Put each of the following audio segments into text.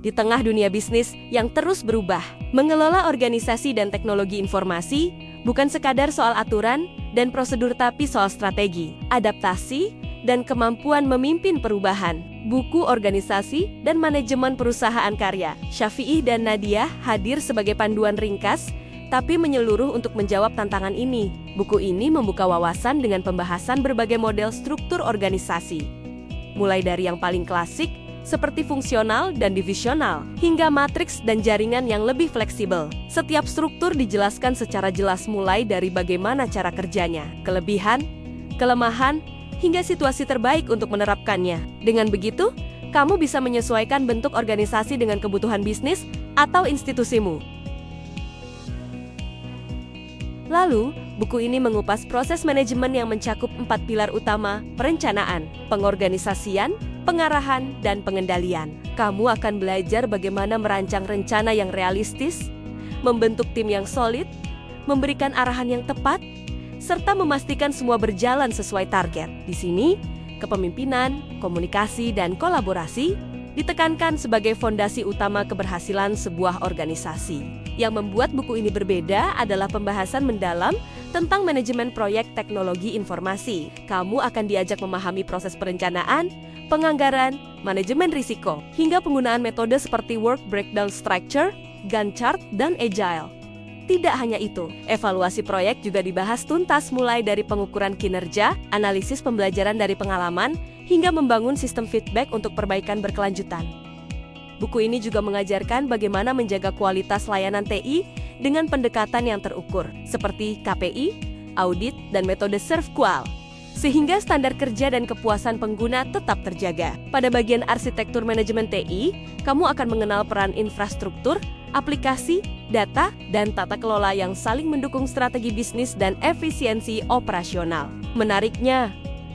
di tengah dunia bisnis yang terus berubah. Mengelola organisasi dan teknologi informasi bukan sekadar soal aturan dan prosedur, tapi soal strategi, adaptasi, dan kemampuan memimpin perubahan. Buku Organisasi dan Manajemen Perusahaan karya Syafi'i dan Nadia hadir sebagai panduan ringkas tapi menyeluruh untuk menjawab tantangan ini. Buku ini membuka wawasan dengan pembahasan berbagai model struktur organisasi, mulai dari yang paling klasik seperti fungsional dan divisional, hingga matriks dan jaringan yang lebih fleksibel. Setiap struktur dijelaskan secara jelas, mulai dari bagaimana cara kerjanya, kelebihan, kelemahan, hingga situasi terbaik untuk menerapkannya. Dengan begitu, kamu bisa menyesuaikan bentuk organisasi dengan kebutuhan bisnis atau institusimu. Lalu, buku ini mengupas proses manajemen yang mencakup 4 pilar utama: perencanaan, pengorganisasian, pengarahan, dan pengendalian. Kamu akan belajar bagaimana merancang rencana yang realistis, membentuk tim yang solid, memberikan arahan yang tepat, serta memastikan semua berjalan sesuai target. Di sini, kepemimpinan, komunikasi, dan kolaborasi ditekankan sebagai fondasi utama keberhasilan sebuah organisasi. Yang membuat buku ini berbeda adalah pembahasan mendalam tentang manajemen proyek teknologi informasi. Kamu akan diajak memahami proses perencanaan, penganggaran, manajemen risiko, hingga penggunaan metode seperti work breakdown structure, Gantt chart, dan agile. Tidak hanya itu, evaluasi proyek juga dibahas tuntas, mulai dari pengukuran kinerja, analisis pembelajaran dari pengalaman, hingga membangun sistem feedback untuk perbaikan berkelanjutan. Buku ini juga mengajarkan bagaimana menjaga kualitas layanan TI dengan pendekatan yang terukur, seperti KPI, audit, dan metode ServQual, sehingga standar kerja dan kepuasan pengguna tetap terjaga. Pada bagian arsitektur manajemen TI, kamu akan mengenal peran infrastruktur, aplikasi, data, dan tata kelola yang saling mendukung strategi bisnis dan efisiensi operasional. Menariknya,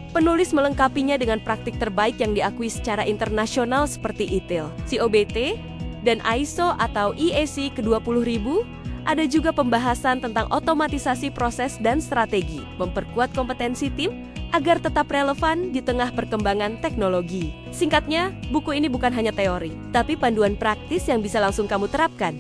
penulis melengkapinya dengan praktik terbaik yang diakui secara internasional seperti ITIL, COBT, dan ISO atau IEC ke-20.000. Ada juga pembahasan tentang otomatisasi proses dan strategi, memperkuat kompetensi tim agar tetap relevan di tengah perkembangan teknologi. Singkatnya, buku ini bukan hanya teori, tapi panduan praktis yang bisa langsung kamu terapkan.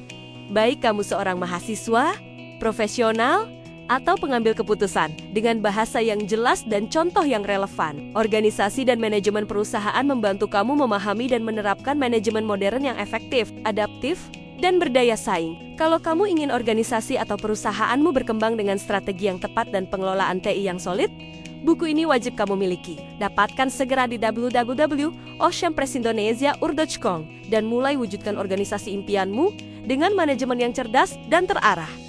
Baik kamu seorang mahasiswa, profesional, atau pengambil keputusan, dengan bahasa yang jelas dan contoh yang relevan. Organisasi dan manajemen perusahaan membantu kamu memahami dan menerapkan manajemen modern yang efektif, adaptif, dan berdaya saing. Kalau kamu ingin organisasi atau perusahaanmu berkembang dengan strategi yang tepat dan pengelolaan TI yang solid, buku ini wajib kamu miliki. Dapatkan segera di www.oceanpressindonesia.com dan mulai wujudkan organisasi impianmu dengan manajemen yang cerdas dan terarah.